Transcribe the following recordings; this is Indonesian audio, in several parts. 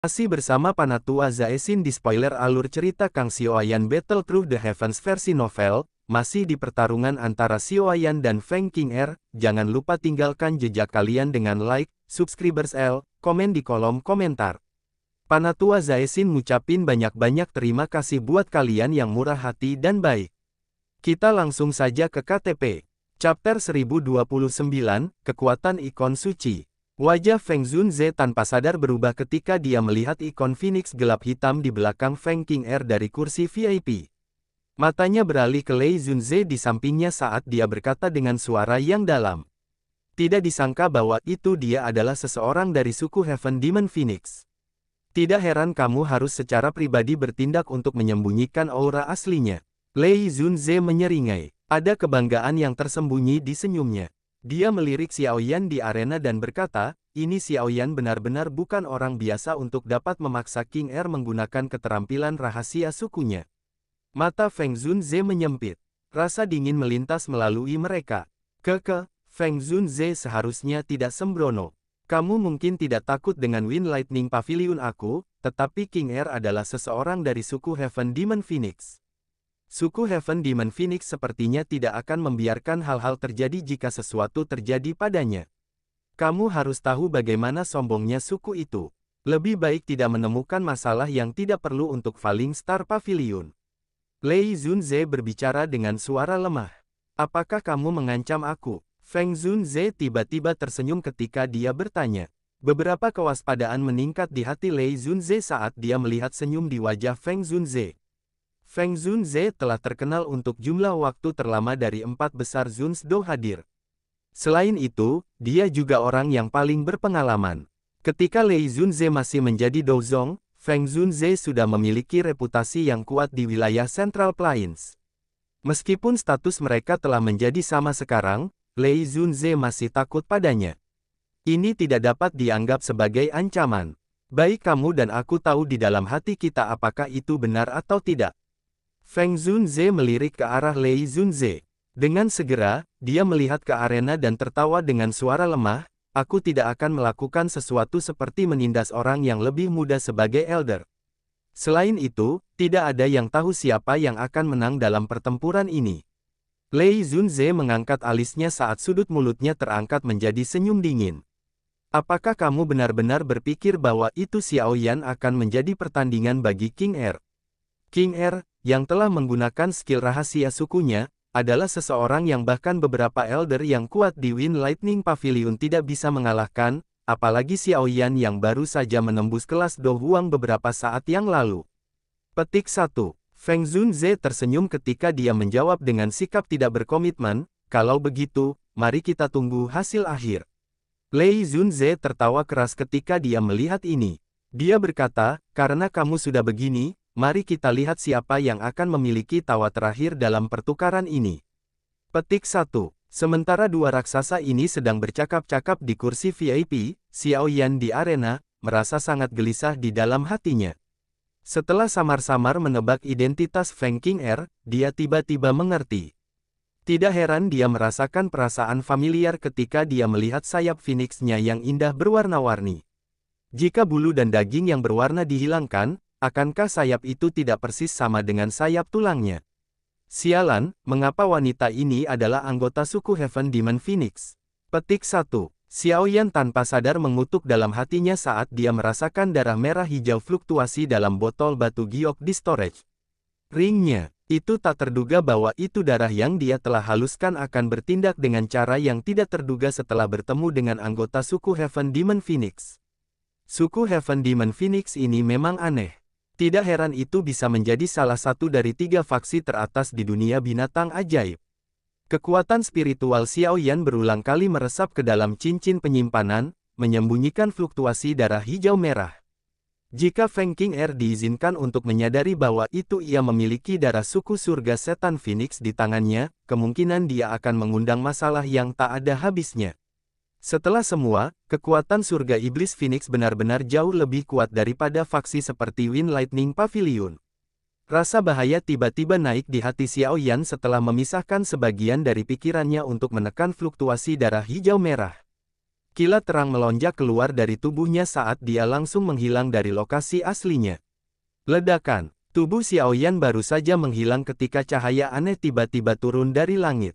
Masih bersama Panatua Zaesin di spoiler alur cerita Kang Xiaoyan Battle Through the Heavens versi novel, masih di pertarungan antara Xiaoyan dan Feng Qing'er. Jangan lupa tinggalkan jejak kalian dengan like, subscribers komen di kolom komentar. Panatua Zaesin ngucapin banyak-banyak terima kasih buat kalian yang murah hati dan baik. Kita langsung saja ke KTP. Chapter 1029, Kekuatan Ikon Suci. Wajah Feng Zunze tanpa sadar berubah ketika dia melihat ikon Phoenix gelap hitam di belakang Feng Qing'er dari kursi VIP. Matanya beralih ke Lei Zunze di sampingnya saat dia berkata dengan suara yang dalam. Tidak disangka bahwa itu dia adalah seseorang dari suku Heaven Demon Phoenix. Tidak heran kamu harus secara pribadi bertindak untuk menyembunyikan aura aslinya. Lei Zunze menyeringai. Ada kebanggaan yang tersembunyi di senyumnya. Dia melirik Xiaoyan di arena dan berkata, ini Xiaoyan benar-benar bukan orang biasa untuk dapat memaksa Qing'er menggunakan keterampilan rahasia sukunya. Mata Feng Zunze menyempit. Rasa dingin melintas melalui mereka. Feng Zunze seharusnya tidak sembrono. Kamu mungkin tidak takut dengan Wind Lightning Pavilion aku, tetapi Qing'er adalah seseorang dari suku Heaven Demon Phoenix. Suku Heaven Demon Phoenix sepertinya tidak akan membiarkan hal-hal terjadi jika sesuatu terjadi padanya. Kamu harus tahu bagaimana sombongnya suku itu. Lebih baik tidak menemukan masalah yang tidak perlu untuk Falling Star Pavilion. Lei Zunze berbicara dengan suara lemah. Apakah kamu mengancam aku? Feng Zunze tiba-tiba tersenyum ketika dia bertanya. Beberapa kewaspadaan meningkat di hati Lei Zunze saat dia melihat senyum di wajah Feng Zunze. Feng Zunze telah terkenal untuk jumlah waktu terlama dari 4 besar Zunsdo hadir. Selain itu, dia juga orang yang paling berpengalaman. Ketika Lei Zunze masih menjadi Douzong, Feng Zunze sudah memiliki reputasi yang kuat di wilayah Central Plains. Meskipun status mereka telah menjadi sama sekarang, Lei Zunze masih takut padanya. Ini tidak dapat dianggap sebagai ancaman. Baik kamu dan aku tahu di dalam hati kita apakah itu benar atau tidak. Feng Zunze melirik ke arah Lei Zunze. Dengan segera, dia melihat ke arena dan tertawa dengan suara lemah, aku tidak akan melakukan sesuatu seperti menindas orang yang lebih muda sebagai elder. Selain itu, tidak ada yang tahu siapa yang akan menang dalam pertempuran ini. Lei Zunze mengangkat alisnya saat sudut mulutnya terangkat menjadi senyum dingin. Apakah kamu benar-benar berpikir bahwa itu Xiaoyan akan menjadi pertandingan bagi Qing'er? Qing'er, yang telah menggunakan skill rahasia sukunya, adalah seseorang yang bahkan beberapa elder yang kuat di Wind Lightning Pavilion tidak bisa mengalahkan, apalagi Xiaoyan yang baru saja menembus kelas Do Huang beberapa saat yang lalu. Petik 1. Feng Zunze tersenyum ketika dia menjawab dengan sikap tidak berkomitmen, kalau begitu, mari kita tunggu hasil akhir. Lei Zunze tertawa keras ketika dia melihat ini. Dia berkata, karena kamu sudah begini, mari kita lihat siapa yang akan memiliki tawa terakhir dalam pertukaran ini. Petik 1. Sementara dua raksasa ini sedang bercakap-cakap di kursi VIP, Xiaoyan di arena, merasa sangat gelisah di dalam hatinya. Setelah samar-samar menebak identitas Feng Qing'er, dia tiba-tiba mengerti. Tidak heran dia merasakan perasaan familiar ketika dia melihat sayap Phoenix-nya yang indah berwarna-warni. Jika bulu dan daging yang berwarna dihilangkan, akankah sayap itu tidak persis sama dengan sayap tulangnya? Sialan, mengapa wanita ini adalah anggota suku Heaven Demon Phoenix? Petik 1. Xiaoyan tanpa sadar mengutuk dalam hatinya saat dia merasakan darah merah hijau fluktuasi dalam botol batu giok di storage ringnya. Itu tak terduga bahwa itu darah yang dia telah haluskan akan bertindak dengan cara yang tidak terduga setelah bertemu dengan anggota suku Heaven Demon Phoenix. Suku Heaven Demon Phoenix ini memang aneh. Tidak heran itu bisa menjadi salah satu dari 3 faksi teratas di dunia binatang ajaib. Kekuatan spiritual Xiaoyan berulang kali meresap ke dalam cincin penyimpanan, menyembunyikan fluktuasi darah hijau merah. Jika Feng Qing'er diizinkan untuk menyadari bahwa itu ia memiliki darah suku surga setan Phoenix di tangannya, kemungkinan dia akan mengundang masalah yang tak ada habisnya. Setelah semua, kekuatan surga iblis Phoenix benar-benar jauh lebih kuat daripada faksi seperti Wind Lightning Pavilion. Rasa bahaya tiba-tiba naik di hati Xiaoyan setelah memisahkan sebagian dari pikirannya untuk menekan fluktuasi darah hijau merah. Kilat terang melonjak keluar dari tubuhnya saat dia langsung menghilang dari lokasi aslinya. Ledakan. Tubuh Xiaoyan baru saja menghilang ketika cahaya aneh tiba-tiba turun dari langit.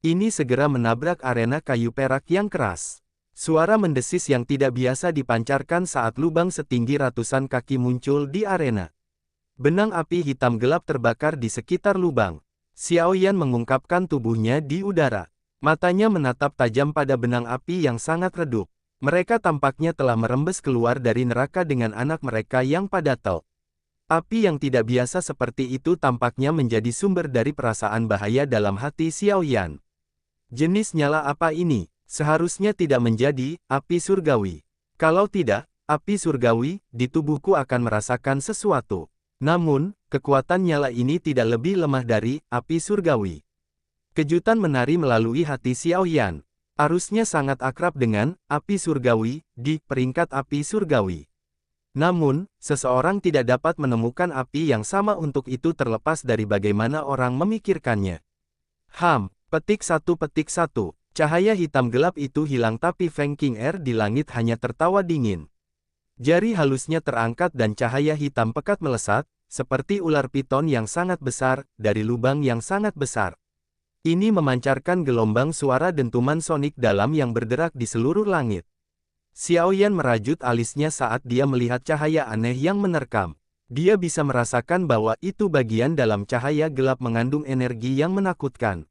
Ini segera menabrak arena kayu perak yang keras. Suara mendesis yang tidak biasa dipancarkan saat lubang setinggi ratusan kaki muncul di arena. Benang api hitam gelap terbakar di sekitar lubang. Xiaoyan mengungkapkan tubuhnya di udara. Matanya menatap tajam pada benang api yang sangat redup. Mereka tampaknya telah merembes keluar dari neraka dengan anak mereka yang padatel. Api yang tidak biasa seperti itu tampaknya menjadi sumber dari perasaan bahaya dalam hati Xiaoyan. Jenis nyala apa ini? Seharusnya tidak menjadi api surgawi. Kalau tidak, api surgawi di tubuhku akan merasakan sesuatu. Namun, kekuatan nyala ini tidak lebih lemah dari api surgawi. Kejutan menari melalui hati Xiaoyan. Arusnya sangat akrab dengan api surgawi di peringkat api surgawi. Namun, seseorang tidak dapat menemukan api yang sama untuk itu terlepas dari bagaimana orang memikirkannya. Petik 1. Cahaya hitam gelap itu hilang tapi Feng Qing'er di langit hanya tertawa dingin. Jari halusnya terangkat dan cahaya hitam pekat melesat, seperti ular piton yang sangat besar, dari lubang yang sangat besar. Ini memancarkan gelombang suara dentuman sonik dalam yang berderak di seluruh langit. Xiaoyan merajut alisnya saat dia melihat cahaya aneh yang menerkam. Dia bisa merasakan bahwa itu bagian dalam cahaya gelap mengandung energi yang menakutkan.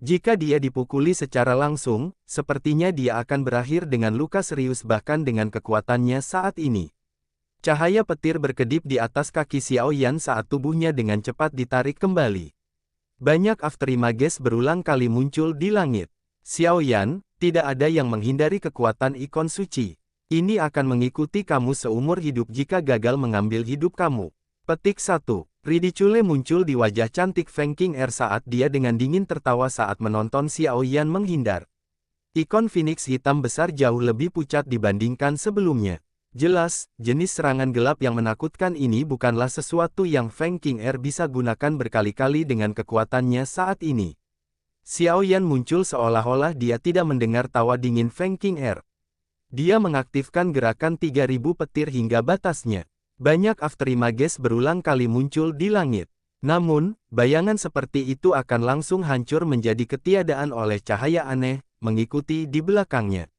Jika dia dipukuli secara langsung, sepertinya dia akan berakhir dengan luka serius bahkan dengan kekuatannya saat ini. Cahaya petir berkedip di atas kaki Xiaoyan saat tubuhnya dengan cepat ditarik kembali. Banyak afterimages berulang kali muncul di langit. Xiaoyan, tidak ada yang menghindari kekuatan ikon suci. Ini akan mengikuti kamu seumur hidup jika gagal mengambil hidup kamu. Petik 1. Ridicule muncul di wajah cantik Feng Qing'er saat dia dengan dingin tertawa saat menonton Xiaoyan menghindar. Ikon Phoenix hitam besar jauh lebih pucat dibandingkan sebelumnya. Jelas, jenis serangan gelap yang menakutkan ini bukanlah sesuatu yang Feng Qing'er bisa gunakan berkali-kali dengan kekuatannya saat ini. Xiaoyan muncul seolah-olah dia tidak mendengar tawa dingin Feng Qing'er. Dia mengaktifkan gerakan 3000 petir hingga batasnya. Banyak afterimages berulang kali muncul di langit. Namun, bayangan seperti itu akan langsung hancur menjadi ketiadaan oleh cahaya aneh, mengikuti di belakangnya.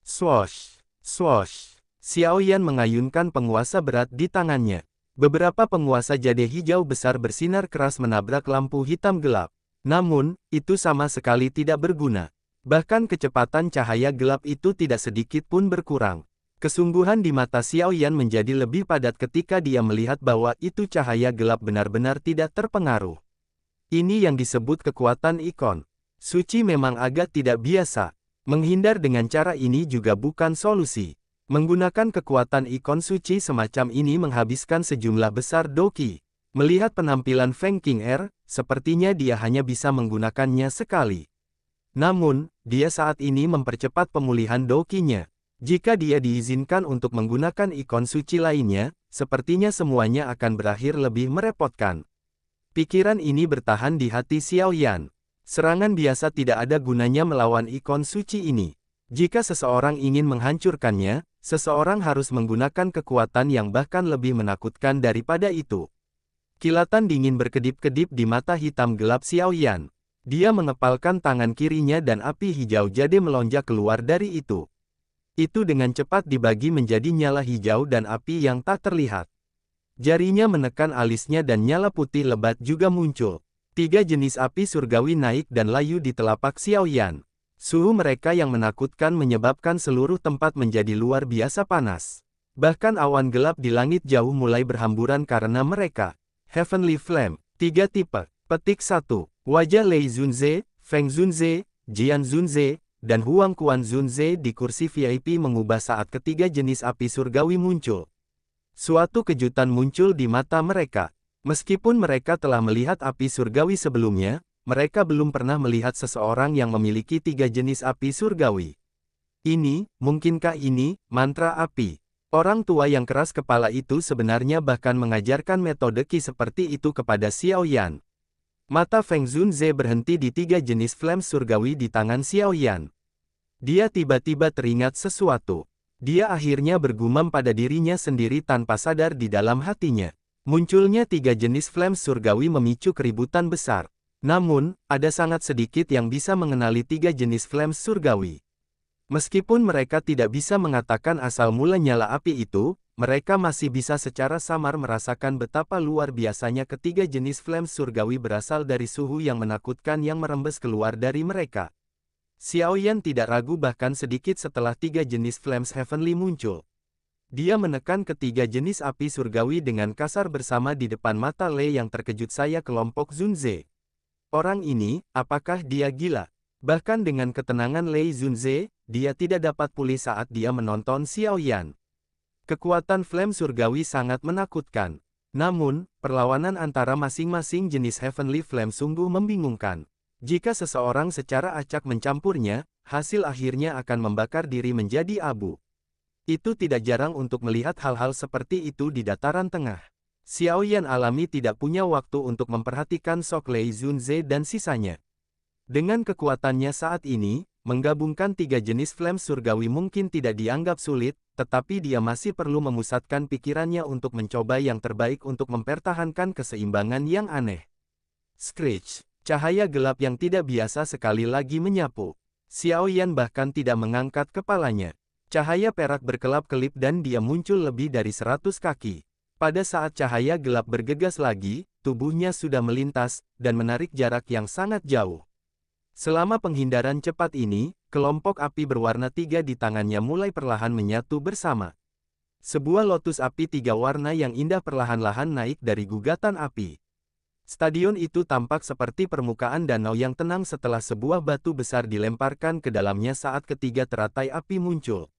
Swoosh! Swoosh! Xiaoyan mengayunkan penguasa berat di tangannya. Beberapa penguasa jade hijau besar bersinar keras menabrak lampu hitam gelap. Namun, itu sama sekali tidak berguna. Bahkan kecepatan cahaya gelap itu tidak sedikit pun berkurang. Kesungguhan di mata Xiaoyan menjadi lebih padat ketika dia melihat bahwa itu cahaya gelap benar-benar tidak terpengaruh. Ini yang disebut kekuatan ikon suci memang agak tidak biasa. Menghindar dengan cara ini juga bukan solusi. Menggunakan kekuatan ikon suci semacam ini menghabiskan sejumlah besar doki. Melihat penampilan Feng Qing'er, sepertinya dia hanya bisa menggunakannya sekali. Namun, dia saat ini mempercepat pemulihan dokinya. Jika dia diizinkan untuk menggunakan ikon suci lainnya, sepertinya semuanya akan berakhir lebih merepotkan. Pikiran ini bertahan di hati Xiaoyan. Serangan biasa tidak ada gunanya melawan ikon suci ini. Jika seseorang ingin menghancurkannya, seseorang harus menggunakan kekuatan yang bahkan lebih menakutkan daripada itu. Kilatan dingin berkedip-kedip di mata hitam gelap Xiaoyan. Dia mengepalkan tangan kirinya dan api hijau jade melonjak keluar dari itu. Itu dengan cepat dibagi menjadi nyala hijau dan api yang tak terlihat. Jarinya menekan alisnya dan nyala putih lebat juga muncul. 3 jenis api surgawi naik dan layu di telapak Xiaoyan. Suhu mereka yang menakutkan menyebabkan seluruh tempat menjadi luar biasa panas. Bahkan awan gelap di langit jauh mulai berhamburan karena mereka. Heavenly Flame, 3 tipe. Petik 1. Wajah Lei Zunze, Feng Zunze, Jian Zunze, dan Huang Quan Zunze di kursi VIP mengubah saat ketiga jenis api surgawi muncul. Suatu kejutan muncul di mata mereka. Meskipun mereka telah melihat api surgawi sebelumnya, mereka belum pernah melihat seseorang yang memiliki 3 jenis api surgawi. Mungkinkah ini, mantra api? Orang tua yang keras kepala itu sebenarnya bahkan mengajarkan metode Qi seperti itu kepada Xiaoyan. Mata Feng Zunze berhenti di 3 jenis flame surgawi di tangan Xiaoyan. Dia tiba-tiba teringat sesuatu. Dia akhirnya bergumam pada dirinya sendiri tanpa sadar di dalam hatinya. Munculnya 3 jenis flames surgawi memicu keributan besar. Namun, ada sangat sedikit yang bisa mengenali 3 jenis flames surgawi. Meskipun mereka tidak bisa mengatakan asal mula nyala api itu, mereka masih bisa secara samar merasakan betapa luar biasanya ketiga jenis flames surgawi berasal dari suhu yang menakutkan yang merembes keluar dari mereka. Xiaoyan tidak ragu bahkan sedikit setelah 3 jenis flames heavenly muncul. Dia menekan ketiga jenis api surgawi dengan kasar bersama di depan mata Lei yang terkejut. Saya kelompok Zunze. Orang ini, apakah dia gila? Bahkan dengan ketenangan Lei Zunze, dia tidak dapat pulih saat dia menonton Xiaoyan. Kekuatan flame surgawi sangat menakutkan. Namun, perlawanan antara masing-masing jenis heavenly flame sungguh membingungkan. Jika seseorang secara acak mencampurnya, hasil akhirnya akan membakar diri menjadi abu. Itu tidak jarang untuk melihat hal-hal seperti itu di dataran tengah. Xiaoyan alami tidak punya waktu untuk memperhatikan Sok Lei Zunze dan sisanya. Dengan kekuatannya saat ini, menggabungkan 3 jenis flame surgawi mungkin tidak dianggap sulit, tetapi dia masih perlu memusatkan pikirannya untuk mencoba yang terbaik untuk mempertahankan keseimbangan yang aneh. Screech. Cahaya gelap yang tidak biasa sekali lagi menyapu. Xiaoyan bahkan tidak mengangkat kepalanya. Cahaya perak berkelap-kelip dan dia muncul lebih dari 100 kaki. Pada saat cahaya gelap bergegas lagi, tubuhnya sudah melintas, dan menarik jarak yang sangat jauh. Selama penghindaran cepat ini, kelompok api berwarna 3 di tangannya mulai perlahan menyatu bersama. Sebuah lotus api 3 warna yang indah perlahan-lahan naik dari gugatan api. Stadion itu tampak seperti permukaan danau yang tenang setelah sebuah batu besar dilemparkan ke dalamnya saat ketiga teratai api muncul.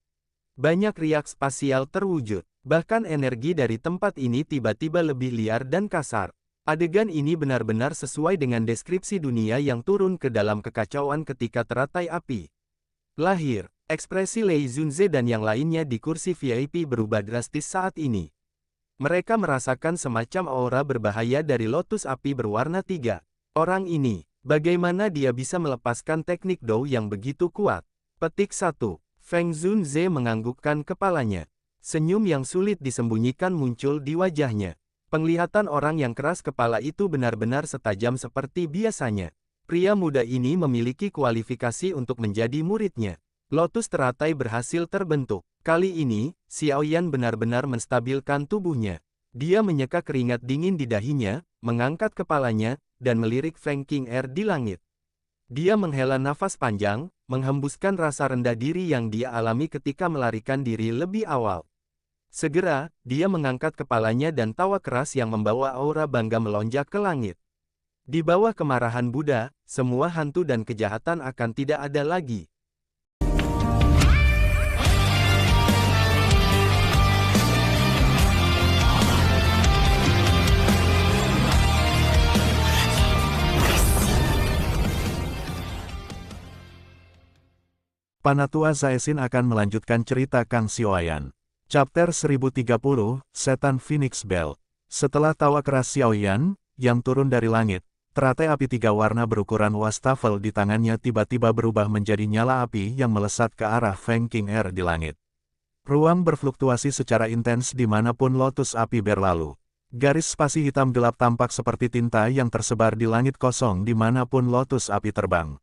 Banyak riak spasial terwujud. Bahkan energi dari tempat ini tiba-tiba lebih liar dan kasar. Adegan ini benar-benar sesuai dengan deskripsi dunia yang turun ke dalam kekacauan ketika teratai api lahir. Ekspresi Lei Zunze dan yang lainnya di kursi VIP berubah drastis saat ini. Mereka merasakan semacam aura berbahaya dari lotus api berwarna 3. Orang ini, bagaimana dia bisa melepaskan teknik Dou yang begitu kuat? Petik 1. Feng Zunze menganggukkan kepalanya. Senyum yang sulit disembunyikan muncul di wajahnya. Penglihatan orang yang keras kepala itu benar-benar setajam seperti biasanya. Pria muda ini memiliki kualifikasi untuk menjadi muridnya. Lotus teratai berhasil terbentuk. Kali ini, Xiaoyan benar-benar menstabilkan tubuhnya. Dia menyeka keringat dingin di dahinya, mengangkat kepalanya, dan melirik Feng Qing'er di langit. Dia menghela nafas panjang, menghembuskan rasa rendah diri yang dia alami ketika melarikan diri lebih awal. Segera, dia mengangkat kepalanya dan tawa keras yang membawa aura bangga melonjak ke langit. Di bawah kemarahan Buddha, semua hantu dan kejahatan akan tidak ada lagi. Panatua Zaesin akan melanjutkan cerita Kang Xiaoyan. Chapter 1030, Setan Phoenix Bell. Setelah tawa keras Xiaoyan, yang turun dari langit, teratai api 3 warna berukuran wastafel di tangannya tiba-tiba berubah menjadi nyala api yang melesat ke arah Feng Qing'er di langit. Ruang berfluktuasi secara intens dimanapun lotus api berlalu. Garis spasi hitam gelap tampak seperti tinta yang tersebar di langit kosong dimanapun lotus api terbang.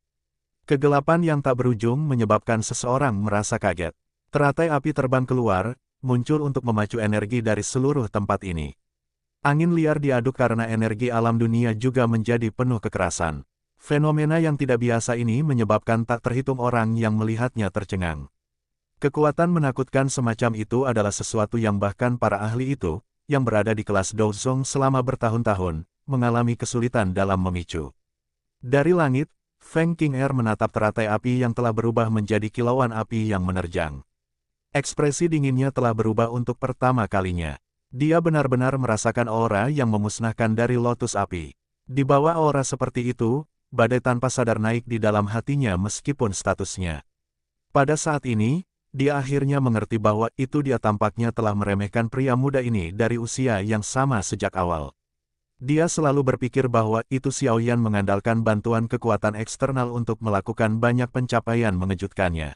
Kegelapan yang tak berujung menyebabkan seseorang merasa kaget. Teratai api terbang keluar, muncul untuk memacu energi dari seluruh tempat ini. Angin liar diaduk karena energi alam dunia juga menjadi penuh kekerasan. Fenomena yang tidak biasa ini menyebabkan tak terhitung orang yang melihatnya tercengang. Kekuatan menakutkan semacam itu adalah sesuatu yang bahkan para ahli itu, yang berada di kelas Douzong selama bertahun-tahun, mengalami kesulitan dalam memicu. Dari langit, Feng Qing'er menatap teratai api yang telah berubah menjadi kilauan api yang menerjang. Ekspresi dinginnya telah berubah untuk pertama kalinya. Dia benar-benar merasakan aura yang memusnahkan dari lotus api. Di bawah aura seperti itu, badai tanpa sadar naik di dalam hatinya meskipun statusnya. Pada saat ini, dia akhirnya mengerti bahwa itu dia tampaknya telah meremehkan pria muda ini dari usia yang sama sejak awal. Dia selalu berpikir bahwa itu Xiaoyan mengandalkan bantuan kekuatan eksternal untuk melakukan banyak pencapaian mengejutkannya.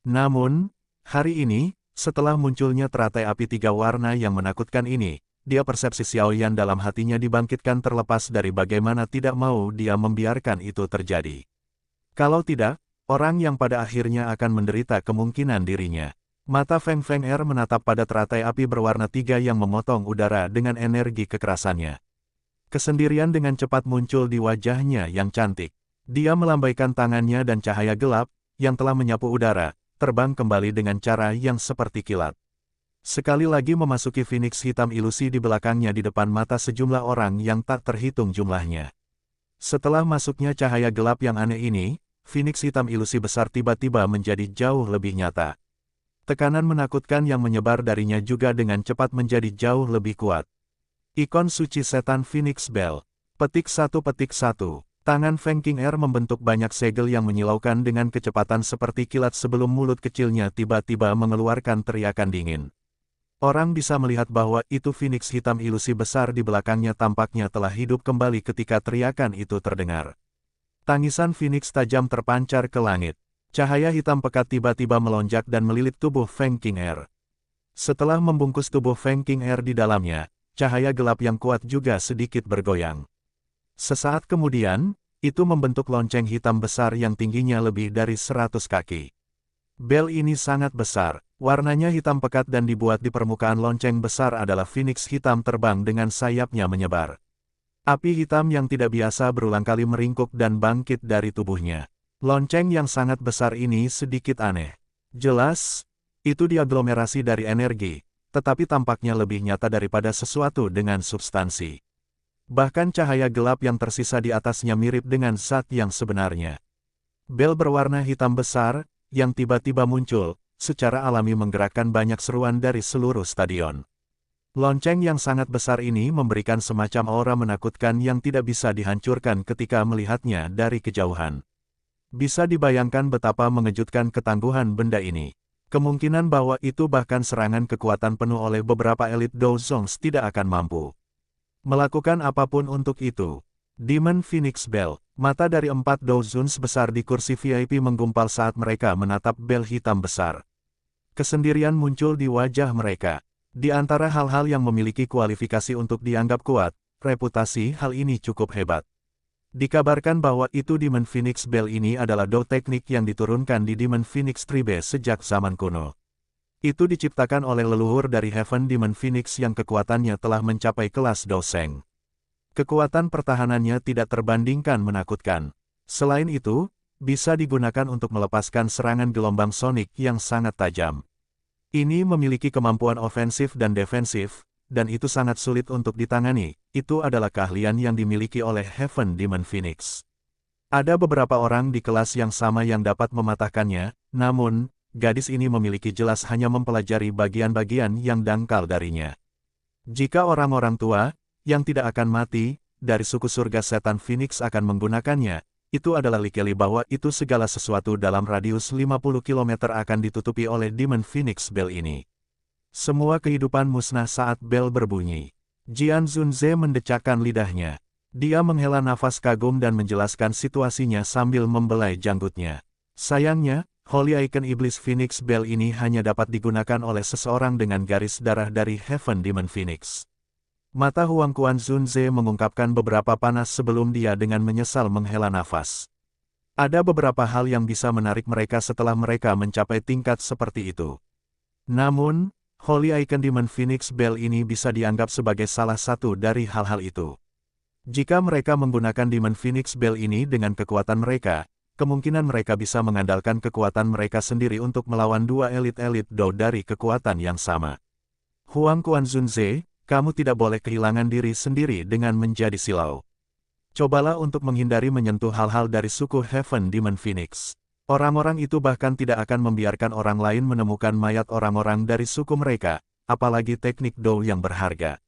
Namun, hari ini, setelah munculnya teratai api 3 warna yang menakutkan ini, dia persepsi Xiaoyan dalam hatinya dibangkitkan terlepas dari bagaimana tidak mau dia membiarkan itu terjadi. Kalau tidak, orang yang pada akhirnya akan menderita kemungkinan dirinya. Mata Feng Feng Er menatap pada teratai api berwarna 3 yang memotong udara dengan energi kekerasannya. Kesendirian dengan cepat muncul di wajahnya yang cantik. Dia melambaikan tangannya dan cahaya gelap, yang telah menyapu udara, terbang kembali dengan cara yang seperti kilat. Sekali lagi memasuki Phoenix hitam ilusi di belakangnya di depan mata sejumlah orang yang tak terhitung jumlahnya. Setelah masuknya cahaya gelap yang aneh ini, Phoenix hitam ilusi besar tiba-tiba menjadi jauh lebih nyata. Tekanan menakutkan yang menyebar darinya juga dengan cepat menjadi jauh lebih kuat. Ikon suci setan Phoenix Bell. Petik 1. Tangan Feng Qing'er membentuk banyak segel yang menyilaukan dengan kecepatan seperti kilat sebelum mulut kecilnya tiba-tiba mengeluarkan teriakan dingin. Orang bisa melihat bahwa itu Phoenix hitam ilusi besar di belakangnya tampaknya telah hidup kembali ketika teriakan itu terdengar. Tangisan Phoenix tajam terpancar ke langit. Cahaya hitam pekat tiba-tiba melonjak dan melilit tubuh Feng Qing'er. Setelah membungkus tubuh Feng Qing'er di dalamnya, cahaya gelap yang kuat juga sedikit bergoyang. Sesaat kemudian, itu membentuk lonceng hitam besar yang tingginya lebih dari 100 kaki. Bel ini sangat besar, warnanya hitam pekat dan dibuat di permukaan lonceng besar adalah Phoenix hitam terbang dengan sayapnya menyebar. Api hitam yang tidak biasa berulang kali meringkuk dan bangkit dari tubuhnya. Lonceng yang sangat besar ini sedikit aneh. Jelas, itu diaglomerasi dari energi, tetapi tampaknya lebih nyata daripada sesuatu dengan substansi. Bahkan cahaya gelap yang tersisa di atasnya mirip dengan zat yang sebenarnya. Bel berwarna hitam besar, yang tiba-tiba muncul, secara alami menggerakkan banyak seruan dari seluruh stadion. Lonceng yang sangat besar ini memberikan semacam aura menakutkan yang tidak bisa dihancurkan ketika melihatnya dari kejauhan. Bisa dibayangkan betapa mengejutkan ketangguhan benda ini. Kemungkinan bahwa itu bahkan serangan kekuatan penuh oleh beberapa elit Dozongs tidak akan mampu melakukan apapun untuk itu. Demon Phoenix Bell, mata dari 4 Dozons besar di kursi VIP menggumpal saat mereka menatap bel hitam besar. Kesendirian muncul di wajah mereka. Di antara hal-hal yang memiliki kualifikasi untuk dianggap kuat, reputasi hal ini cukup hebat. Dikabarkan bahwa itu Demon Phoenix Bell ini adalah do teknik yang diturunkan di Demon Phoenix Tribe sejak zaman kuno. Itu diciptakan oleh leluhur dari Heaven Demon Phoenix yang kekuatannya telah mencapai kelas Doseng. Kekuatan pertahanannya tidak terbandingkan menakutkan. Selain itu, bisa digunakan untuk melepaskan serangan gelombang sonik yang sangat tajam. Ini memiliki kemampuan ofensif dan defensif, dan itu sangat sulit untuk ditangani. Itu adalah keahlian yang dimiliki oleh Heaven Demon Phoenix. Ada beberapa orang di kelas yang sama yang dapat mematahkannya, namun, gadis ini memiliki jelas hanya mempelajari bagian-bagian yang dangkal darinya. Jika orang-orang tua, yang tidak akan mati, dari suku surga setan Phoenix akan menggunakannya, itu adalah likeli bahwa itu segala sesuatu dalam radius 50 km akan ditutupi oleh Demon Phoenix Bell ini. Semua kehidupan musnah saat bel berbunyi. Jian Zunze mendecakkan lidahnya. Dia menghela nafas kagum dan menjelaskan situasinya sambil membelai janggutnya. Sayangnya, Holy Icon Iblis Phoenix Bell ini hanya dapat digunakan oleh seseorang dengan garis darah dari Heaven Demon Phoenix. Mata Huang Quan Zunze mengungkapkan beberapa panas sebelum dia dengan menyesal menghela nafas. Ada beberapa hal yang bisa menarik mereka setelah mereka mencapai tingkat seperti itu. Namun, Holy Icon Demon Phoenix Bell ini bisa dianggap sebagai salah satu dari hal-hal itu. Jika mereka menggunakan Demon Phoenix Bell ini dengan kekuatan mereka, kemungkinan mereka bisa mengandalkan kekuatan mereka sendiri untuk melawan dua elit-elit Do dari kekuatan yang sama. Huang Quan Zunze, kamu tidak boleh kehilangan diri sendiri dengan menjadi silau. Cobalah untuk menghindari menyentuh hal-hal dari suku Heaven Demon Phoenix. Orang-orang itu bahkan tidak akan membiarkan orang lain menemukan mayat orang-orang dari suku mereka, apalagi teknik Do yang berharga.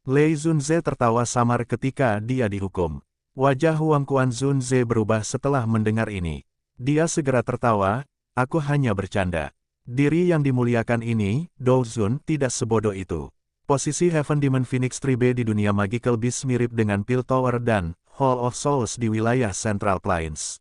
Lei Zunze tertawa samar ketika dia dihukum. Wajah Huang Quan Zunze berubah setelah mendengar ini. Dia segera tertawa, aku hanya bercanda. Diri yang dimuliakan ini, Do Zun, tidak sebodoh itu. Posisi Heaven Demon Phoenix Tribe di dunia Magical Beast mirip dengan Piltover dan Hall of Souls di wilayah Central Plains.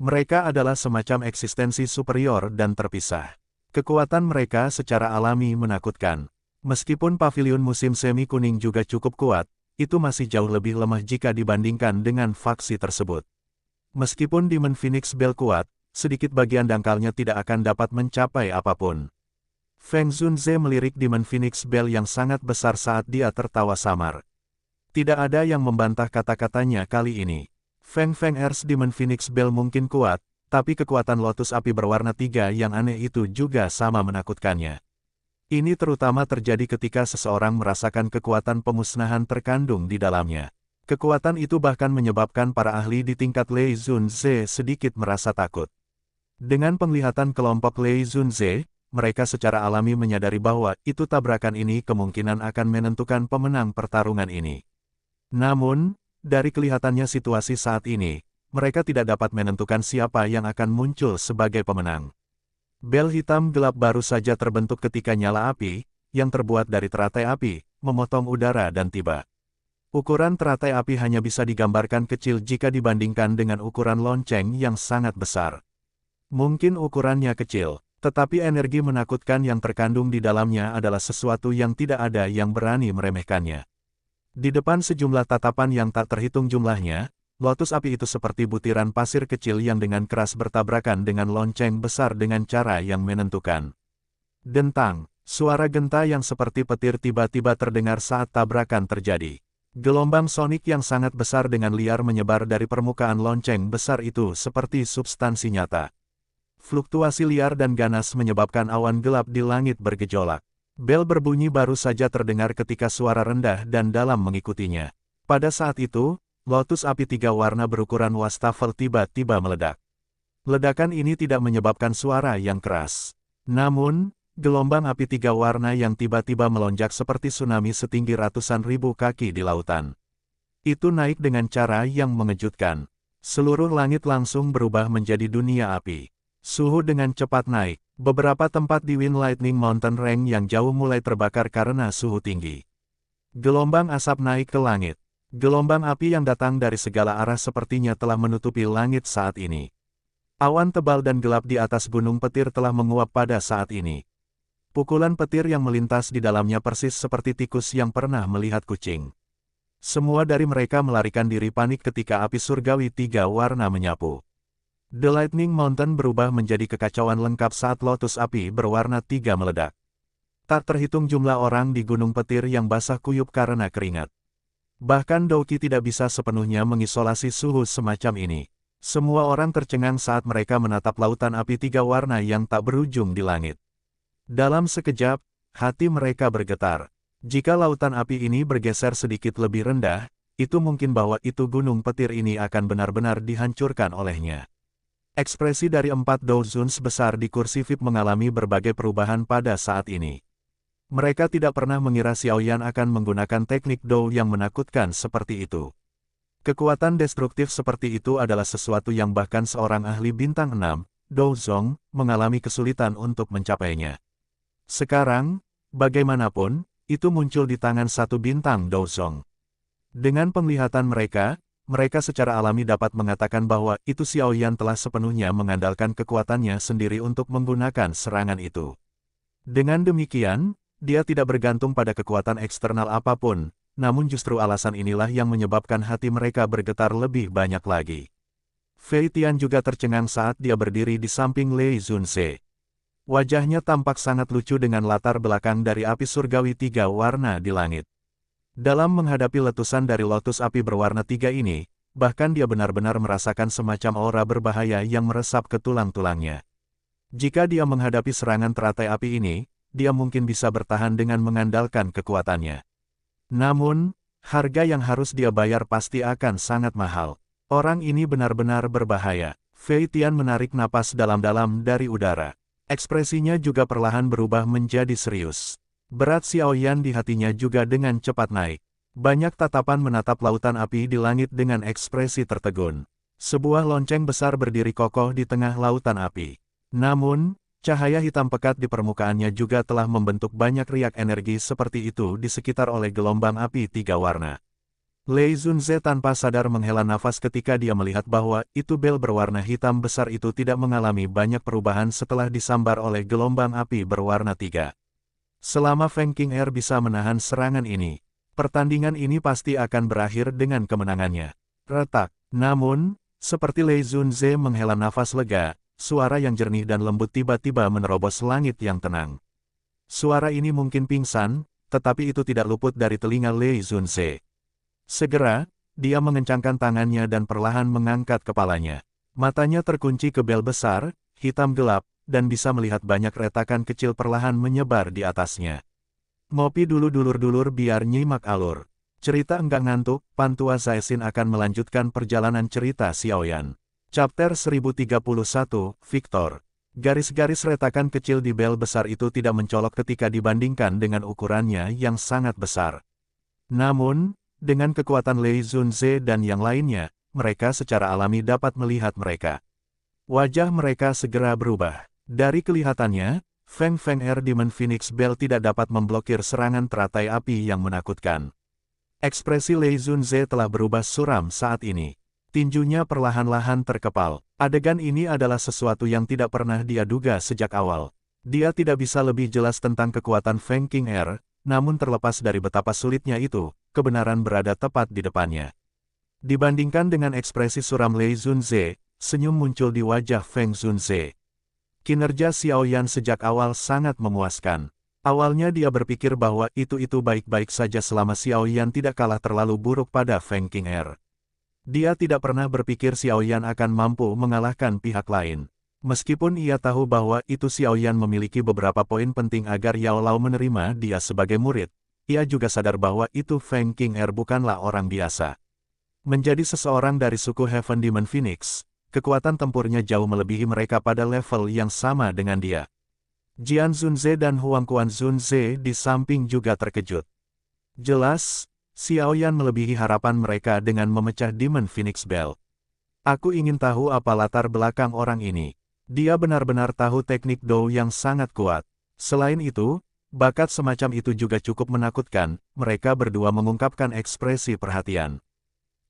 Mereka adalah semacam eksistensi superior dan terpisah. Kekuatan mereka secara alami menakutkan. Meskipun pavilion musim semi kuning juga cukup kuat, itu masih jauh lebih lemah jika dibandingkan dengan faksi tersebut. Meskipun Demon Phoenix Bell kuat, sedikit bagian dangkalnya tidak akan dapat mencapai apapun. Feng Zunze melirik Demon Phoenix Bell yang sangat besar saat dia tertawa samar. Tidak ada yang membantah kata-katanya kali ini. Feng Er's Demon Phoenix Bell mungkin kuat, tapi kekuatan lotus api berwarna 3 yang aneh itu juga sama menakutkannya. Ini terutama terjadi ketika seseorang merasakan kekuatan pemusnahan terkandung di dalamnya. Kekuatan itu bahkan menyebabkan para ahli di tingkat Lei Zunze sedikit merasa takut. Dengan penglihatan kelompok Lei Zunze, mereka secara alami menyadari bahwa itu tabrakan ini kemungkinan akan menentukan pemenang pertarungan ini. Namun, dari kelihatannya situasi saat ini, mereka tidak dapat menentukan siapa yang akan muncul sebagai pemenang. Bel hitam gelap baru saja terbentuk ketika nyala api, yang terbuat dari teratai api, memotong udara dan tiba. Ukuran teratai api hanya bisa digambarkan kecil jika dibandingkan dengan ukuran lonceng yang sangat besar. Mungkin ukurannya kecil, tetapi energi menakutkan yang terkandung di dalamnya adalah sesuatu yang tidak ada yang berani meremehkannya. Di depan sejumlah tatapan yang tak terhitung jumlahnya, lotus api itu seperti butiran pasir kecil yang dengan keras bertabrakan dengan lonceng besar dengan cara yang menentukan. Dentang, suara genta yang seperti petir tiba-tiba terdengar saat tabrakan terjadi. Gelombang sonik yang sangat besar dengan liar menyebar dari permukaan lonceng besar itu seperti substansi nyata. Fluktuasi liar dan ganas menyebabkan awan gelap di langit bergejolak. Bel berbunyi baru saja terdengar ketika suara rendah dan dalam mengikutinya. Pada saat itu, lotus api 3 warna berukuran wastafel tiba-tiba meledak. Ledakan ini tidak menyebabkan suara yang keras. Namun, gelombang api 3 warna yang tiba-tiba melonjak seperti tsunami setinggi ratusan ribu kaki di lautan. Itu naik dengan cara yang mengejutkan. Seluruh langit langsung berubah menjadi dunia api. Suhu dengan cepat naik. Beberapa tempat di Wind Lightning Mountain Range yang jauh mulai terbakar karena suhu tinggi. Gelombang asap naik ke langit. Gelombang api yang datang dari segala arah sepertinya telah menutupi langit saat ini. Awan tebal dan gelap di atas gunung petir telah menguap pada saat ini. Pukulan petir yang melintas di dalamnya persis seperti tikus yang pernah melihat kucing. Semua dari mereka melarikan diri panik ketika api surgawi 3 warna menyapu. The Lightning Mountain berubah menjadi kekacauan lengkap saat lotus api berwarna 3 meledak. Tak terhitung jumlah orang di gunung petir yang basah kuyup karena keringat. Bahkan Douki tidak bisa sepenuhnya mengisolasi suhu semacam ini. Semua orang tercengang saat mereka menatap lautan api 3 warna yang tak berujung di langit. Dalam sekejap, hati mereka bergetar. Jika lautan api ini bergeser sedikit lebih rendah, itu mungkin bahwa itu gunung petir ini akan benar-benar dihancurkan olehnya. Ekspresi dari 4 Douzhuns besar di kursi VIP mengalami berbagai perubahan pada saat ini. Mereka tidak pernah mengira Xiaoyan akan menggunakan teknik Dou yang menakutkan seperti itu. Kekuatan destruktif seperti itu adalah sesuatu yang bahkan seorang ahli bintang 6, Douzong, mengalami kesulitan untuk mencapainya. Sekarang, bagaimanapun, itu muncul di tangan satu bintang Douzong. Dengan penglihatan mereka secara alami dapat mengatakan bahwa itu Xiaoyan telah sepenuhnya mengandalkan kekuatannya sendiri untuk menggunakan serangan itu. Dengan demikian, dia tidak bergantung pada kekuatan eksternal apapun, namun justru alasan inilah yang menyebabkan hati mereka bergetar lebih banyak lagi. Fei Tian juga tercengang saat dia berdiri di samping Lei Zunze. Wajahnya tampak sangat lucu dengan latar belakang dari api surgawi 3 warna di langit. Dalam menghadapi letusan dari lotus api berwarna 3 ini, bahkan dia benar-benar merasakan semacam aura berbahaya yang meresap ke tulang-tulangnya. Jika dia menghadapi serangan teratai api ini, dia mungkin bisa bertahan dengan mengandalkan kekuatannya. Namun, harga yang harus dia bayar pasti akan sangat mahal. Orang ini benar-benar berbahaya. Fei Tian menarik napas dalam-dalam dari udara. Ekspresinya juga perlahan berubah menjadi serius. Berat Xiaoyan di hatinya juga dengan cepat naik. Banyak tatapan menatap lautan api di langit dengan ekspresi tertegun. Sebuah lonceng besar berdiri kokoh di tengah lautan api. Namun, cahaya hitam pekat di permukaannya juga telah membentuk banyak riak energi seperti itu di sekitar oleh gelombang api 3 warna. Lei Zunze tanpa sadar menghela nafas ketika dia melihat bahwa itu bel berwarna hitam besar itu tidak mengalami banyak perubahan setelah disambar oleh gelombang api berwarna 3. Selama Feng Qing'er bisa menahan serangan ini, pertandingan ini pasti akan berakhir dengan kemenangannya. Retak. Namun, seperti Lei Zunze menghela nafas lega, suara yang jernih dan lembut tiba-tiba menerobos langit yang tenang. Suara ini mungkin pingsan, tetapi itu tidak luput dari telinga Lei Zunze. Segera, dia mengencangkan tangannya dan perlahan mengangkat kepalanya. Matanya terkunci ke bel besar, hitam gelap, dan bisa melihat banyak retakan kecil perlahan menyebar di atasnya. Ngopi dulu dulur-dulur biar nyimak alur. Cerita enggak ngantuk, Pantua Zaesin akan melanjutkan perjalanan cerita Xiaoyan. Chapter 1031, Victor. Garis-garis retakan kecil di bel besar itu tidak mencolok ketika dibandingkan dengan ukurannya yang sangat besar. Namun, dengan kekuatan Lei Zunze dan yang lainnya, mereka secara alami dapat melihat mereka. Wajah mereka segera berubah. Dari kelihatannya, Feng Qing'er Demon Phoenix Bell tidak dapat memblokir serangan teratai api yang menakutkan. Ekspresi Lei Zunze telah berubah suram saat ini. Tinjunya perlahan-lahan terkepal. Adegan ini adalah sesuatu yang tidak pernah dia duga sejak awal. Dia tidak bisa lebih jelas tentang kekuatan Feng Qing'er, namun terlepas dari betapa sulitnya itu, kebenaran berada tepat di depannya. Dibandingkan dengan ekspresi suram Lei Zunze, senyum muncul di wajah Feng Zunze. Kinerja Xiaoyan sejak awal sangat memuaskan. Awalnya dia berpikir bahwa itu baik-baik saja selama Xiaoyan tidak kalah terlalu buruk pada Feng Qing'er. Dia tidak pernah berpikir Xiaoyan akan mampu mengalahkan pihak lain. Meskipun ia tahu bahwa itu Xiaoyan memiliki beberapa poin penting agar Yao Lao menerima dia sebagai murid, ia juga sadar bahwa itu Feng Qing'er bukanlah orang biasa. Menjadi seseorang dari suku Heaven Demon Phoenix, kekuatan tempurnya jauh melebihi mereka pada level yang sama dengan dia. Jian Zunze dan Huangquan Zunze di samping juga terkejut. Jelas, Xiaoyan melebihi harapan mereka dengan memecah Demon Phoenix Bell. Aku ingin tahu apa latar belakang orang ini. Dia benar-benar tahu teknik Dou yang sangat kuat. Selain itu, bakat semacam itu juga cukup menakutkan. Mereka berdua mengungkapkan ekspresi perhatian.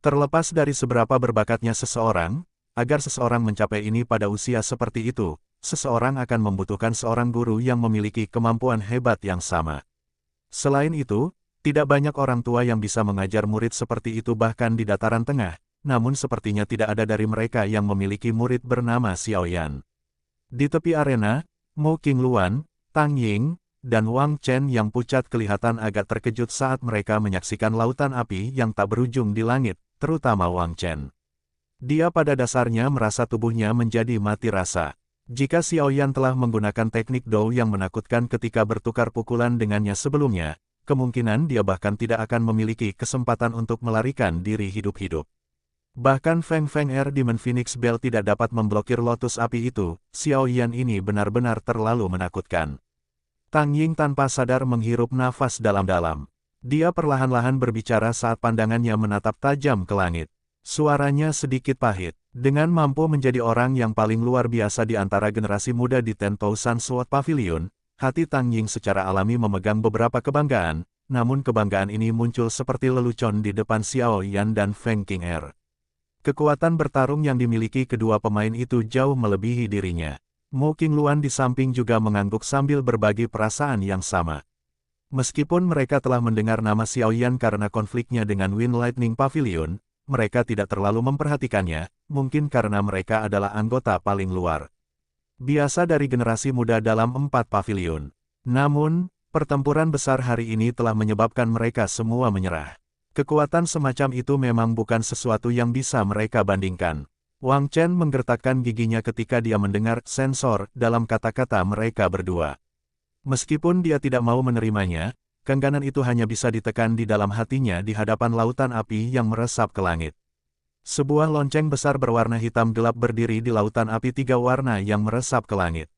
Terlepas dari seberapa berbakatnya seseorang, agar seseorang mencapai ini pada usia seperti itu, seseorang akan membutuhkan seorang guru yang memiliki kemampuan hebat yang sama. Selain itu, tidak banyak orang tua yang bisa mengajar murid seperti itu bahkan di dataran tengah, namun sepertinya tidak ada dari mereka yang memiliki murid bernama Xiaoyan. Di tepi arena, Mo Qingluan, Tang Ying, dan Wang Chen yang pucat kelihatan agak terkejut saat mereka menyaksikan lautan api yang tak berujung di langit, terutama Wang Chen. Dia pada dasarnya merasa tubuhnya menjadi mati rasa. Jika Xiaoyan telah menggunakan teknik Dou yang menakutkan ketika bertukar pukulan dengannya sebelumnya, kemungkinan dia bahkan tidak akan memiliki kesempatan untuk melarikan diri hidup-hidup. Bahkan Feng Qing'er Demon Phoenix Bell tidak dapat memblokir lotus api itu, Xiaoyan ini benar-benar terlalu menakutkan. Tang Ying tanpa sadar menghirup nafas dalam-dalam. Dia perlahan-lahan berbicara saat pandangannya menatap tajam ke langit. Suaranya sedikit pahit. Dengan mampu menjadi orang yang paling luar biasa di antara generasi muda di Ten Thousand Sword Pavilion, hati Tang Ying secara alami memegang beberapa kebanggaan, namun kebanggaan ini muncul seperti lelucon di depan Xiaoyan dan Feng Qing'er. Kekuatan bertarung yang dimiliki kedua pemain itu jauh melebihi dirinya. Mo Qingluan di samping juga mengangguk sambil berbagi perasaan yang sama. Meskipun mereka telah mendengar nama Xiaoyan karena konfliknya dengan Wind Lightning Pavilion, mereka tidak terlalu memperhatikannya, mungkin karena mereka adalah anggota paling luar biasa dari generasi muda dalam 4 pavilion. Namun, pertempuran besar hari ini telah menyebabkan mereka semua menyerah. Kekuatan semacam itu memang bukan sesuatu yang bisa mereka bandingkan. Wang Chen menggertakkan giginya ketika dia mendengar sensor dalam kata-kata mereka berdua. Meskipun dia tidak mau menerimanya, keengganan itu hanya bisa ditekan di dalam hatinya di hadapan lautan api yang meresap ke langit. Sebuah lonceng besar berwarna hitam gelap berdiri di lautan api 3 warna yang meresap ke langit.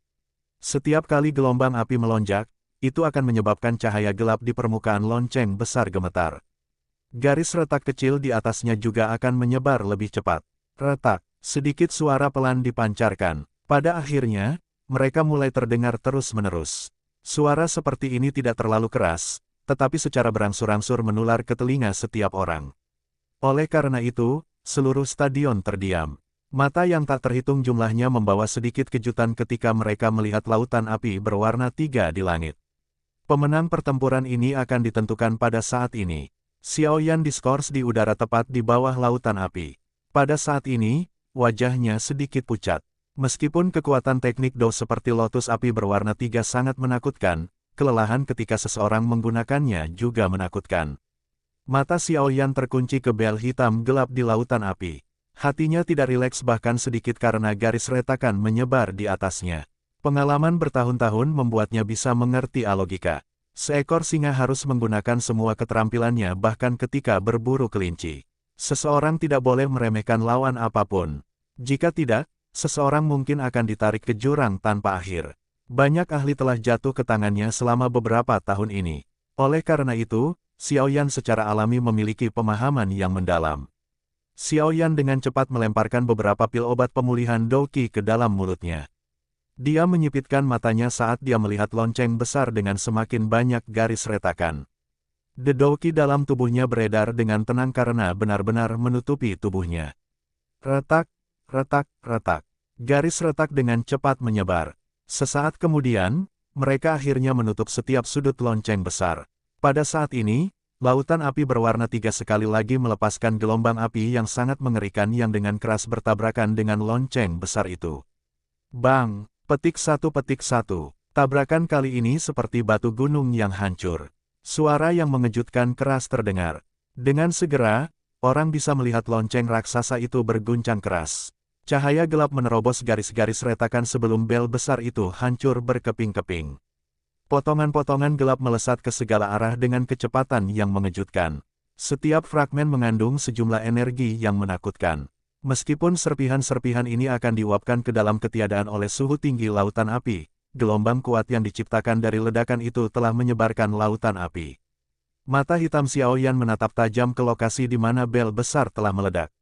Setiap kali gelombang api melonjak, itu akan menyebabkan cahaya gelap di permukaan lonceng besar gemetar. Garis retak kecil di atasnya juga akan menyebar lebih cepat. Retak, sedikit suara pelan dipancarkan. Pada akhirnya, mereka mulai terdengar terus-menerus. Suara seperti ini tidak terlalu keras, tetapi secara berangsur-angsur menular ke telinga setiap orang. Oleh karena itu, seluruh stadion terdiam. Mata yang tak terhitung jumlahnya membawa sedikit kejutan ketika mereka melihat lautan api berwarna 3 di langit. Pemenang pertempuran ini akan ditentukan pada saat ini. Xiaoyan diskors di udara tepat di bawah lautan api. Pada saat ini, wajahnya sedikit pucat. Meskipun kekuatan teknik Do seperti lotus api berwarna 3 sangat menakutkan, kelelahan ketika seseorang menggunakannya juga menakutkan. Mata Xiaoyan terkunci ke bel hitam gelap di lautan api. Hatinya tidak rileks bahkan sedikit karena garis retakan menyebar di atasnya. Pengalaman bertahun-tahun membuatnya bisa mengerti logika. Seekor singa harus menggunakan semua keterampilannya bahkan ketika berburu kelinci. Seseorang tidak boleh meremehkan lawan apapun. Jika tidak, seseorang mungkin akan ditarik ke jurang tanpa akhir. Banyak ahli telah jatuh ke tangannya selama beberapa tahun ini. Oleh karena itu, Xiaoyan secara alami memiliki pemahaman yang mendalam. Xiaoyan dengan cepat melemparkan beberapa pil obat pemulihan Douqi ke dalam mulutnya. Dia menyipitkan matanya saat dia melihat lonceng besar dengan semakin banyak garis retakan. Douqi dalam tubuhnya beredar dengan tenang karena benar-benar menutupi tubuhnya. Retak, retak, retak. Garis retak dengan cepat menyebar. Sesaat kemudian, mereka akhirnya menutup setiap sudut lonceng besar. Pada saat ini, lautan api berwarna 3 sekali lagi melepaskan gelombang api yang sangat mengerikan yang dengan keras bertabrakan dengan lonceng besar itu. Bang! Petik 1. Tabrakan kali ini seperti batu gunung yang hancur. Suara yang mengejutkan keras terdengar. Dengan segera, orang bisa melihat lonceng raksasa itu berguncang keras. Cahaya gelap menerobos garis-garis retakan sebelum bel besar itu hancur berkeping-keping. Potongan-potongan gelap melesat ke segala arah dengan kecepatan yang mengejutkan. Setiap fragmen mengandung sejumlah energi yang menakutkan. Meskipun serpihan-serpihan ini akan diuapkan ke dalam ketiadaan oleh suhu tinggi lautan api, gelombang kuat yang diciptakan dari ledakan itu telah menyebarkan lautan api. Mata hitam Xiaoyan menatap tajam ke lokasi di mana bel besar telah meledak.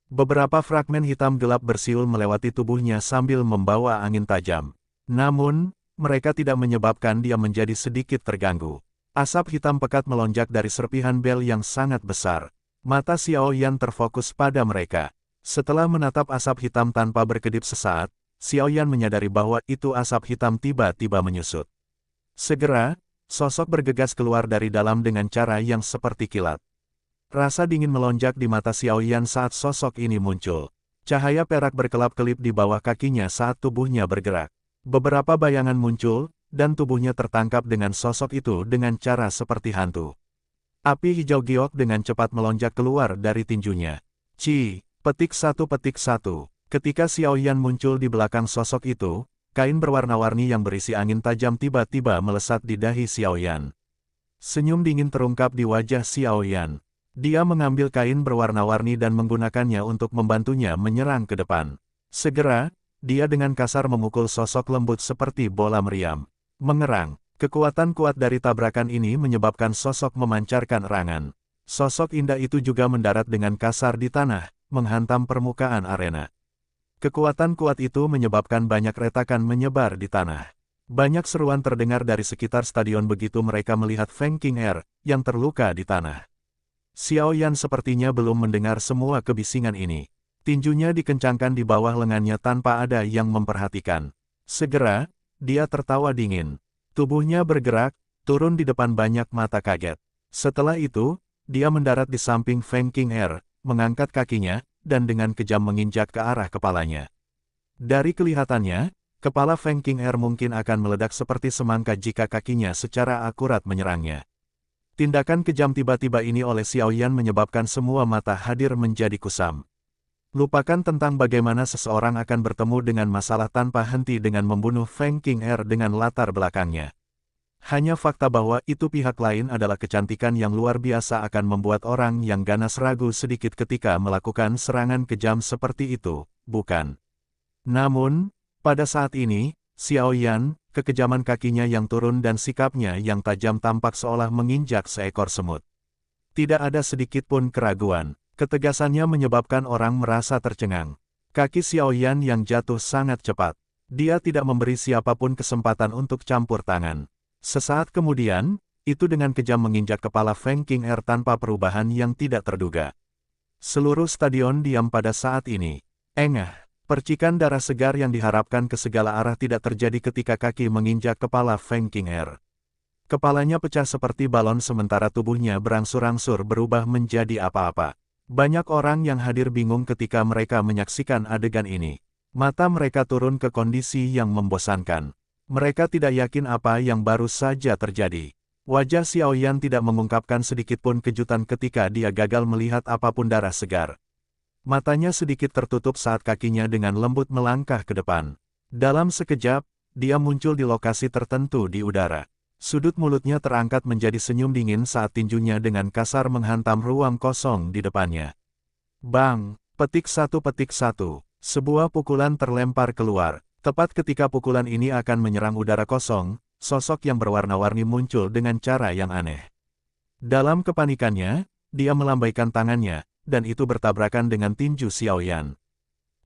Beberapa fragmen hitam gelap bersiul melewati tubuhnya sambil membawa angin tajam. Namun, mereka tidak menyebabkan dia menjadi sedikit terganggu. Asap hitam pekat melonjak dari serpihan bel yang sangat besar. Mata Xiaoyan terfokus pada mereka. Setelah menatap asap hitam tanpa berkedip sesaat, Xiaoyan menyadari bahwa itu asap hitam tiba-tiba menyusut. Segera, sosok bergegas keluar dari dalam dengan cara yang seperti kilat. Rasa dingin melonjak di mata Xiaoyan saat sosok ini muncul. Cahaya perak berkelap-kelip di bawah kakinya saat tubuhnya bergerak. Beberapa bayangan muncul, dan tubuhnya tertangkap dengan sosok itu dengan cara seperti hantu. Api hijau giok dengan cepat melonjak keluar dari tinjunya. Petik 1. Ketika Xiaoyan muncul di belakang sosok itu, kain berwarna-warni yang berisi angin tajam tiba-tiba melesat di dahi Xiaoyan. Senyum dingin terungkap di wajah Xiaoyan. Dia mengambil kain berwarna-warni dan menggunakannya untuk membantunya menyerang ke depan. Segera, dia dengan kasar memukul sosok lembut seperti bola meriam. Mengerang, kekuatan kuat dari tabrakan ini menyebabkan sosok memancarkan erangan. Sosok indah itu juga mendarat dengan kasar di tanah, menghantam permukaan arena. Kekuatan kuat itu menyebabkan banyak retakan menyebar di tanah. Banyak seruan terdengar dari sekitar stadion begitu mereka melihat Feng Qing'er, yang terluka di tanah. Xiaoyan sepertinya belum mendengar semua kebisingan ini. Tinjunya dikencangkan di bawah lengannya tanpa ada yang memperhatikan. Segera, dia tertawa dingin. Tubuhnya bergerak, turun di depan banyak mata kaget. Setelah itu, dia mendarat di samping Feng Qing'er, mengangkat kakinya, dan dengan kejam menginjak ke arah kepalanya. Dari kelihatannya, kepala Feng Qing'er mungkin akan meledak seperti semangka jika kakinya secara akurat menyerangnya. Tindakan kejam tiba-tiba ini oleh Xiaoyan menyebabkan semua mata hadir menjadi kusam. Lupakan tentang bagaimana seseorang akan bertemu dengan masalah tanpa henti dengan membunuh Feng Qing'er dengan latar belakangnya. Hanya fakta bahwa itu pihak lain adalah kecantikan yang luar biasa akan membuat orang yang ganas ragu sedikit ketika melakukan serangan kejam seperti itu, bukan? Namun, pada saat ini, Xiaoyan, kekejaman kakinya yang turun dan sikapnya yang tajam tampak seolah menginjak seekor semut. Tidak ada sedikit pun keraguan, ketegasannya menyebabkan orang merasa tercengang. Kaki Xiaoyan yang jatuh sangat cepat. Dia tidak memberi siapapun kesempatan untuk campur tangan. Sesaat kemudian, itu dengan kejam menginjak kepala Feng Qing'er tanpa perubahan yang tidak terduga. Seluruh stadion diam pada saat ini. Engah, percikan darah segar yang diharapkan ke segala arah tidak terjadi ketika kaki menginjak kepala Feng Qing'er. Kepalanya pecah seperti balon sementara tubuhnya berangsur-angsur berubah menjadi apa-apa. Banyak orang yang hadir bingung ketika mereka menyaksikan adegan ini. Mata mereka turun ke kondisi yang membosankan. Mereka tidak yakin apa yang baru saja terjadi. Wajah Xiaoyan tidak mengungkapkan sedikitpun kejutan ketika dia gagal melihat apapun darah segar. Matanya sedikit tertutup saat kakinya dengan lembut melangkah ke depan. Dalam sekejap, dia muncul di lokasi tertentu di udara. Sudut mulutnya terangkat menjadi senyum dingin saat tinjunya dengan kasar menghantam ruang kosong di depannya. Bang! Petik satu. Sebuah pukulan terlempar keluar. Tepat ketika pukulan ini akan menyerang udara kosong, sosok yang berwarna-warni muncul dengan cara yang aneh. Dalam kepanikannya, dia melambaikan tangannya, dan itu bertabrakan dengan tinju Xiaoyan.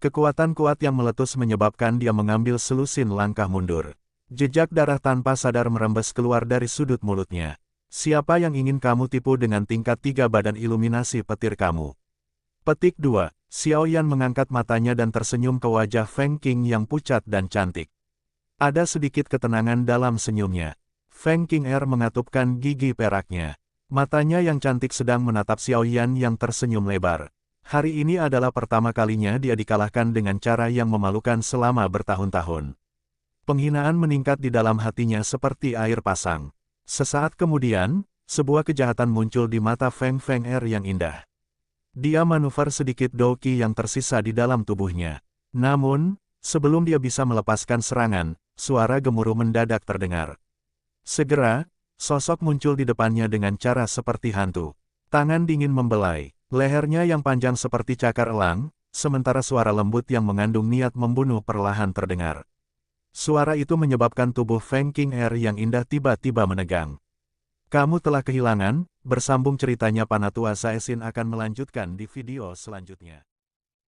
Kekuatan kuat yang meletus menyebabkan dia mengambil selusin langkah mundur. Jejak darah tanpa sadar merembes keluar dari sudut mulutnya. Siapa yang ingin kamu tipu dengan tingkat 3 badan iluminasi petir kamu? Petik 2. Xiaoyan mengangkat matanya dan tersenyum ke wajah Feng Qing yang pucat dan cantik. Ada sedikit ketenangan dalam senyumnya. Feng Qing'er mengatupkan gigi peraknya. Matanya yang cantik sedang menatap Xiaoyan yang tersenyum lebar. Hari ini adalah pertama kalinya dia dikalahkan dengan cara yang memalukan selama bertahun-tahun. Penghinaan meningkat di dalam hatinya seperti air pasang. Sesaat kemudian, sebuah kejahatan muncul di mata Feng Qing'er yang indah. Dia manuver sedikit doki yang tersisa di dalam tubuhnya. Namun, sebelum dia bisa melepaskan serangan, suara gemuruh mendadak terdengar. Segera, sosok muncul di depannya dengan cara seperti hantu. Tangan dingin membelai, lehernya yang panjang seperti cakar elang, sementara suara lembut yang mengandung niat membunuh perlahan terdengar. Suara itu menyebabkan tubuh Feng Qing'er yang indah tiba-tiba menegang. Kamu telah kehilangan, bersambung ceritanya Panatua Zaesin akan melanjutkan di video selanjutnya.